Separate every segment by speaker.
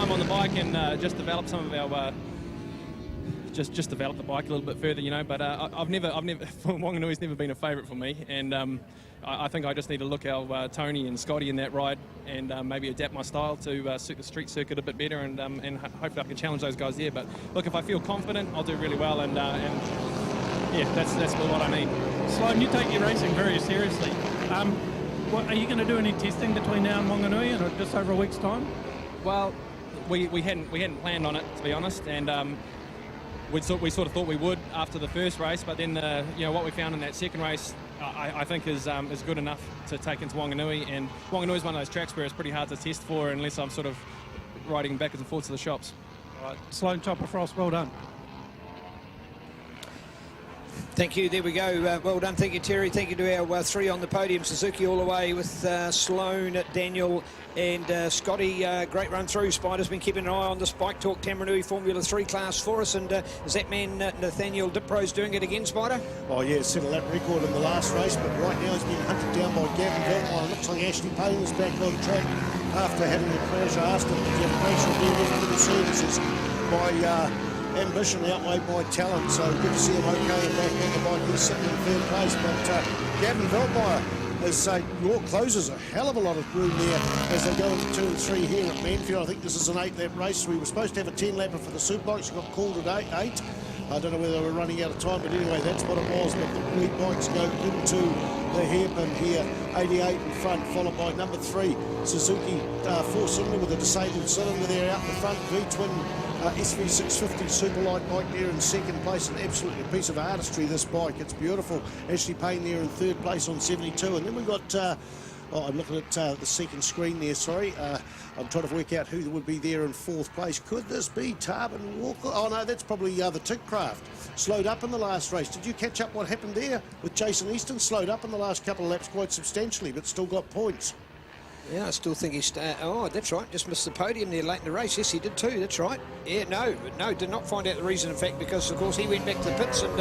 Speaker 1: time on the bike and just develop some of our just develop the bike a little bit further, you know. But I've never Wanganui's never been a favourite for me, and I think I just need to look our Tony and Scotty in that ride, and maybe adapt my style to suit the street circuit a bit better, and hopefully I can challenge those guys there. But look, if I feel confident, I'll do really well, and yeah, that's what I need.
Speaker 2: Sloan, you take your racing very seriously. Are you going to do any testing between now and Wanganui in just over a week's time?
Speaker 1: Well, we hadn't planned on it, to be honest, and we sort of thought we would after the first race, but then you know, what we found in that second race, I think is good enough to take into Wanganui, and Wanganui is one of those tracks where it's pretty hard to test for unless I'm sort of riding backwards and forwards to the shops.
Speaker 2: All right, Sloan Chopper Frost, well done.
Speaker 3: Thank you. There we go. Well done. Thank you, Terry. Thank you to our three on the podium. Suzuki all the way with Sloan, Daniel and Scotty. Great run through. Spider's been keeping an eye on this Bike Talk Tamarunui Formula 3 class for us. And is that man Nathaniel Diprose doing it again, Spider?
Speaker 4: Oh, yeah, set a lap record in the last race, but right now he's being hunted down by Gavin Veltmeyer. Looks like Ashley Payne is back on track after having a crash. I asked him to get a crash and do the services by ambition outweighed by talent, so good to see him okay and back on the bike. He's sitting in third place, but Gavin Veltmeyer as York closes a hell of a lot of room there as they go into 2 and 3 here at Manfeild. I think this is an 8-lap race. We were supposed to have a 10-lapper for the Superbikes. Got called at 8. I don't know whether we're running out of time, but anyway, that's what it was. But the lead bikes go into the hairpin here, 88 in front, followed by number 3, Suzuki 4-cylinder with a disabled cylinder there out the front, V-twin SV650 Superlight bike there in second place, and absolutely a piece of artistry, this bike. It's beautiful. Ashley Payne there in third place on 72, and then we've got I'm looking at the second screen there, sorry. I'm trying to work out who would be there in fourth place. Could this be Tarbin Walker? Oh no, that's probably the Tigcraft. Slowed up in the last race. Did you catch up what happened there with Jason Easton? Slowed up in the last couple of laps quite substantially, but still got points.
Speaker 3: Yeah, I still think he's... oh, that's right. Just missed the podium there late in the race. Yes, he did too. That's right. Yeah, no, did not find out the reason, in fact, because, of course, he went back to the pits and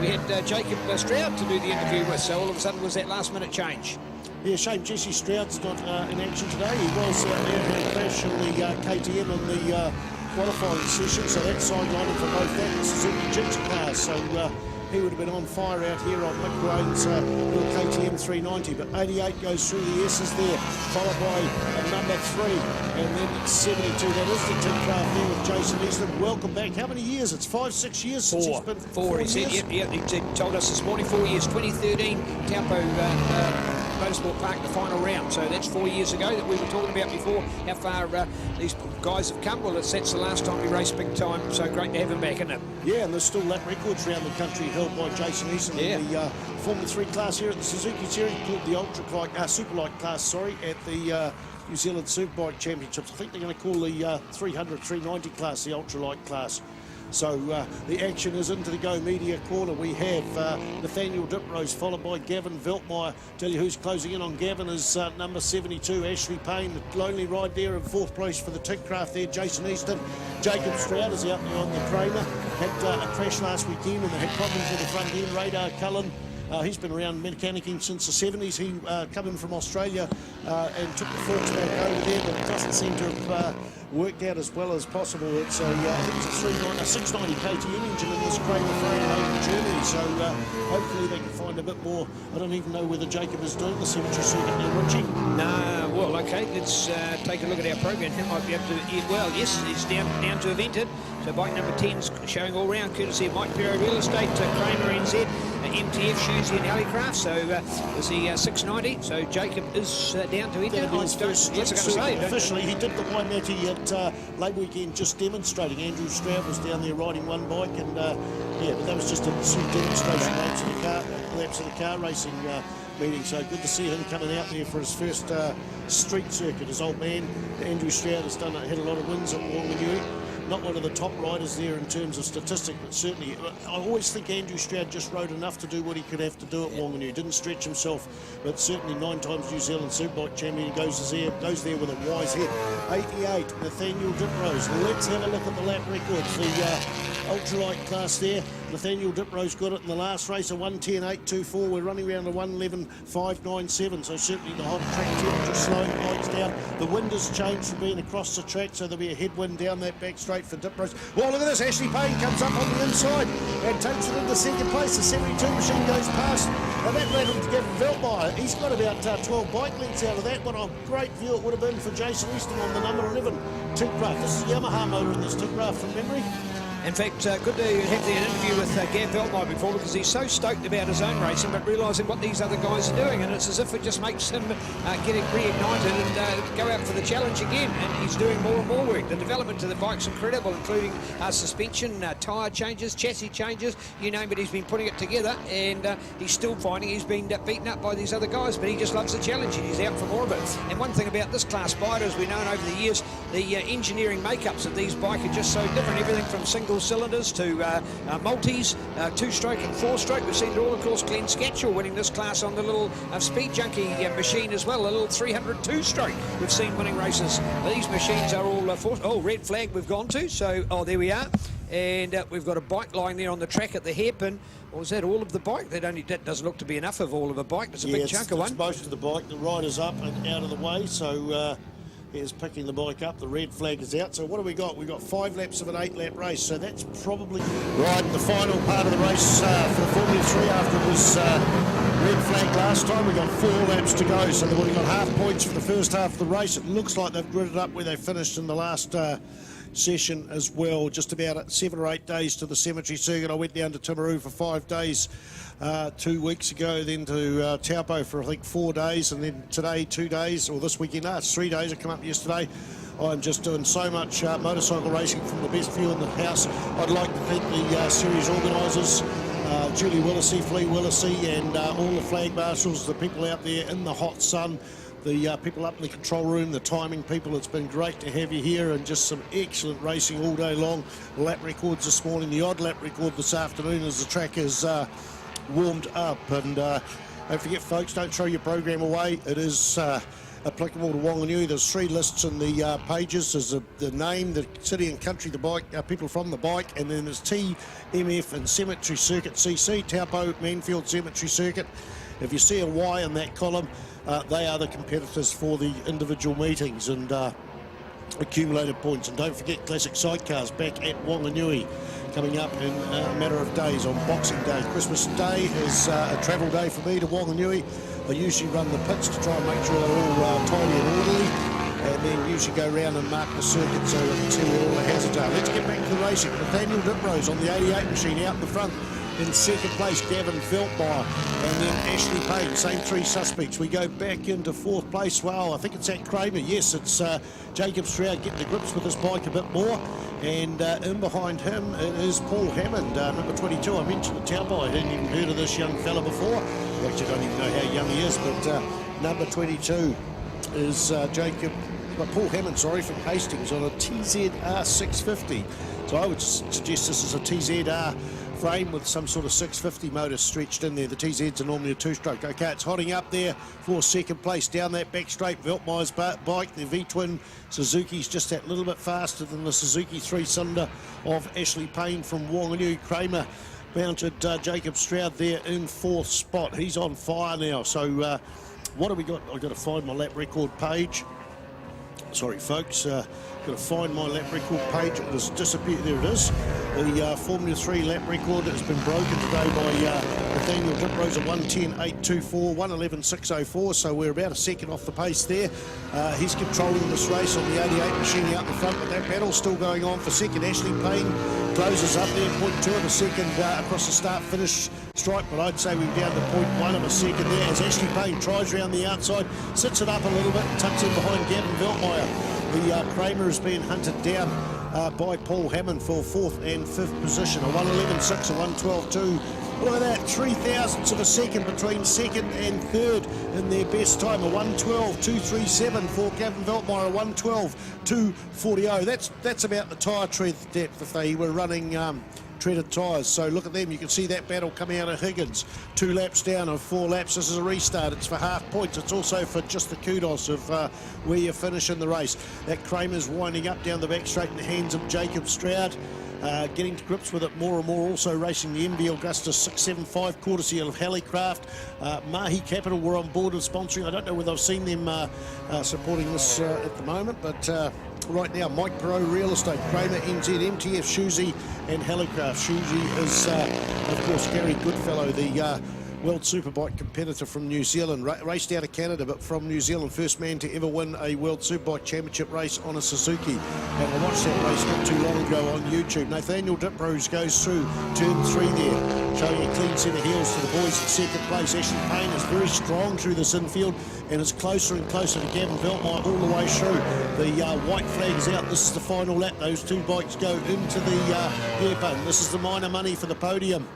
Speaker 3: we had Jacob Stroud to do the interview with, so all of a sudden was that last-minute change.
Speaker 4: Yeah, shame Jesse Stroud's not in action today. He was out there in a crash in the KTM in the qualifying session, so that's sidelining for both that and Suzuki Ginger cars. So he would have been on fire out here on Mick Groan's little KTM 390, but 88 goes through the S's there, followed by number 3, and then 72. That is the Tigcraft there with Jason Easton. Welcome back. How many years? It's 5-6 years since he's been...
Speaker 3: 4 he said, yep, he told us this morning, 4 years, 2013, Taupo Motorsport Park, the final round. So that's 4 years ago that we were talking about before, how far these guys have come. Well, that's the last time we raced big time, so great to have him back, isn't it?
Speaker 4: Yeah, and there's still lap records around the country held by Jason Easton in the Formula 3 class here at the Suzuki Series, called the Superlight class, sorry, at the New Zealand Superbike Championships. I think they're going to call the 300, 390 class the ultralight class. So the action is into the Go Media corner. We have Nathaniel Diprose followed by Gavin Veltmeyer. Tell you who's closing in on Gavin is number 72, Ashley Payne. The lonely ride there in fourth place for the Tigcraft there, Jason Easton. Jacob Stroud is out there on the Kramer. Had a crash last weekend and they had problems with the front end. Radar Cullen. He's been around mechanicking since the 70s. He come in from Australia and took the forks back over there, but it doesn't seem to have worked out as well as possible. It's I think it's a 690 KTM engine in this Kramer frame made in Germany, so hopefully they can find a bit more. I don't even know whether Jacob is doing the cemetery circuit now, Richie.
Speaker 3: No, well, okay, let's take a look at our program. He might be able to, well, yes, he's down to have entered. So bike number 10's showing all round, courtesy of Mike Perry Real Estate, Kramer NZ, MTF Shoes in Hallicraft. So is the 690. So Jacob is down to enter.
Speaker 4: Officially, he did the Waimati at late weekend just demonstrating. Andrew Stroud was down there riding one bike, and yeah, but that was just a demonstration laps of the car racing meeting. So good to see him coming out there for his first street circuit. His old man Andrew Stroud has had a lot of wins at Wanganui. Not one of the top riders there in terms of statistic, but certainly I always think Andrew Stroud just rode enough to do what he could have to do at Wanganui. Didn't stretch himself, but certainly 9 times New Zealand Superbike champion. Goes there with a wise head. 88, Nathaniel Diprose. Let's have a look at the lap records. The ultralight class there. Nathaniel Diprose got it in the last race, a 1:10.824. We're running around a 1:11.597, so certainly the hot track temperature slowing bikes down. The wind has changed from being across the track, so there'll be a headwind down that back straight for Diprose. Oh, look at this, Ashley Payne comes up on the inside and takes it into second place. The 72 machine goes past, and that led him to Gavin Veltmeyer. He's got about 12 bike lengths out of that. What a great view it would have been for Jason Easton on the number 11 Tigraph. This is a Yamaha motor in this Tigraph from memory.
Speaker 3: In fact, good to have that interview with Gav Veltmeyer before, because he's so stoked about his own racing, but realising what these other guys are doing, and it's as if it just makes him get reignited and go out for the challenge again. And he's doing more and more work. The development to the bike's incredible, including suspension, tyre changes, chassis changes, you name it. He's been putting it together, and he's still finding he's been beaten up by these other guys, but he just loves the challenge and he's out for more of it. And one thing about this class Spider, as we've known over the years, the engineering makeups of these bikes are just so different. Everything from single cylinders to multis, two-stroke and four-stroke. We've seen it all, of course. Glenn Scatchell winning this class on the little Speed Junkie machine as well, a little 302-stroke. We've seen winning races. These machines are all oh, red flag we've gone to, so there we are. And we've got a bike lying there on the track at the hairpin. Or is that all of the bike? That doesn't look to be enough of all of a bike. It's a big chunk of one.
Speaker 4: It's most of the bike. The rider's up and out of the way, so he's picking the bike up. The red flag is out. So what have we got? We've got 5 laps of an 8-lap race. So that's probably right. The final part of the race for the Formula 3 after it was red flag last time. We've got 4 laps to go. So they've already got half points for the first half of the race. It looks like they've gridded up where they finished in the last session as well. Just about 7 or 8 days to the cemetery circuit. I went down to Timaru for 5 days 2 weeks ago, then to Taupo for I think 4 days, and then today 2 days, or this weekend, it's 3 days. I come up yesterday. I'm just doing so much motorcycle racing from the best view in the house. I'd like to thank the series organisers, Julie Willisey, Flea Willisey, and all the flag marshals, the people out there in the hot sun, the people up in the control room, the timing people. It's been great to have you here, and just some excellent racing all day long. Lap records this morning, the odd lap record this afternoon as the track is warmed up. And don't forget, folks, don't throw your program away. It is applicable to Wanganui. There's 3 lists in the pages. There's the name, the city and country, the bike, people from the bike, and then there's T, MF and Cemetery Circuit CC, Taupo, Manfeild Cemetery Circuit. If you see a Y in that column, they are the competitors for the individual meetings and accumulated points. And don't forget Classic Sidecars back at Wanganui coming up in a matter of days on Boxing Day. Christmas Day is a travel day for me to Wanganui. I usually run the pits to try and make sure they're all tidy and orderly, and then usually go around and mark the circuit so we can see where all the hazards are. Let's get back to the racing. Nathaniel Diprose on the 88 machine out in the front. In second place, Gavin Veltmeyer, and then Ashley Payne, same 3 suspects. We go back into 4th place. Well, I think it's at Kramer. Yes, it's Jacob Stroud getting to grips with his bike a bit more. And in behind him, it is Paul Hammond, number 22. I mentioned the Taupo. I hadn't even heard of this young fella before. I actually don't even know how young he is, but number 22 is Paul Hammond, sorry, from Hastings on a TZR 650. So I would suggest this is a TZR frame with some sort of 650 motor stretched in there. The TZs are normally a 2-stroke. Okay, it's hotting up there for second place down that back straight. Veltmeyer's bike, the V-twin Suzuki's just that little bit faster than the Suzuki 3-cylinder of Ashley Payne from Wanganui. Kramer mounted Jacob Stroud there in 4th spot. He's on fire now. So what have we got? I've got to find my lap record page. Sorry, folks. Got to find my lap record page. It has disappeared. There it is. The Formula 3 lap record has been broken today by Nathaniel Diprose at 1:10.824, 1:11.604. So we're about a second off the pace there. He's controlling this race on the 88 machine out in front, but that battle's still going on for second. Ashley Payne closes up there, 0.2 of a second across the start-finish stripe, but I'd say we're down to 0.1 of a second there as Ashley Payne tries around the outside, sits it up a little bit, tucks in behind Gavin Veltmeyer. The Kramer is being hunted down by Paul Hammond for 4th and 5th position, a 1:11.6, a 1:12.2. Look at that, 3,000ths of a second between second and third in their best time, a 1:12.237 for Gavin Veltmeyer, a 1:12.240. That's about the tyre tread depth if they were running treaded tyres. So look at them. You can see that battle coming out of Higgins. 2 laps down of 4 laps. This is a restart. It's for half points. It's also for just the kudos of where you finish in the race. That Kramer's winding up down the back straight in the hands of Jacob Stroud. getting to grips with it more and more. Also racing the MV Augustus 675, courtesy of Hallicraft. Mahi Capital were on board and sponsoring. I don't know whether I've seen them supporting this at the moment, but right now, Mike Pro Real Estate, Kramer NZ, MTF, Shuzi and Hallicraft. Shuzi is, of course, Gary Goodfellow, the World Superbike competitor from New Zealand, raced out of Canada, but from New Zealand, first man to ever win a World Superbike Championship race on a Suzuki. And I watched that race not too long ago on YouTube. Nathaniel Diprose goes through turn 3 there, showing a clean set of heels to the boys in second place. Ashley Payne is very strong through this infield and is closer and closer to Gavin Veltmeyer all the way through. The white flag is out. This is the final lap. Those two bikes go into the hairpin. This is the minor money for the podium.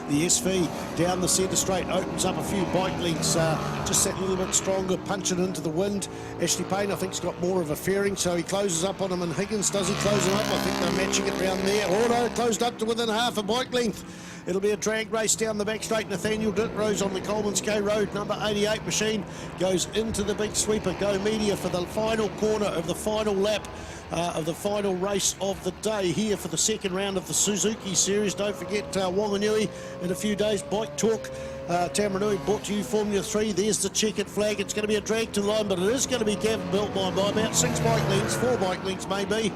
Speaker 4: The SV down the centre straight opens up a few bike lengths, just that little bit stronger, punching into the wind. Ashley Payne, I think, has got more of a fairing, so he closes up on him. And Higgins, does he close him up? I think they're matching it round there. Oh no, closed up to within half a bike length. It'll be a drag race down the back straight. Nathaniel Ditrose on the Coleman's K Road. Number 88 machine goes into the big sweeper. Go Media for the final corner of the final lap of the final race of the day here for the second round of the Suzuki Series. Don't forget Wanganui in a few days. Bike Talk. Tamaranui brought to you Formula 3. There's the checkered flag. It's going to be a drag to the line, but it is going to be Gavin Veltmeyer by about 6 bike lengths, 4 bike lengths maybe.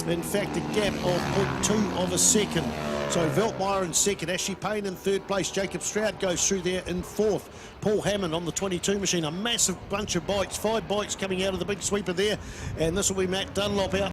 Speaker 4: In fact, a gap of 0.2 of a second. So Veltmeyer in second, Ashley Payne in third place, Jacob Stroud goes through there in fourth. Paul Hammond on the 22 machine, a massive bunch of bikes, 5 bikes coming out of the big sweeper there, and this will be Matt Dunlop out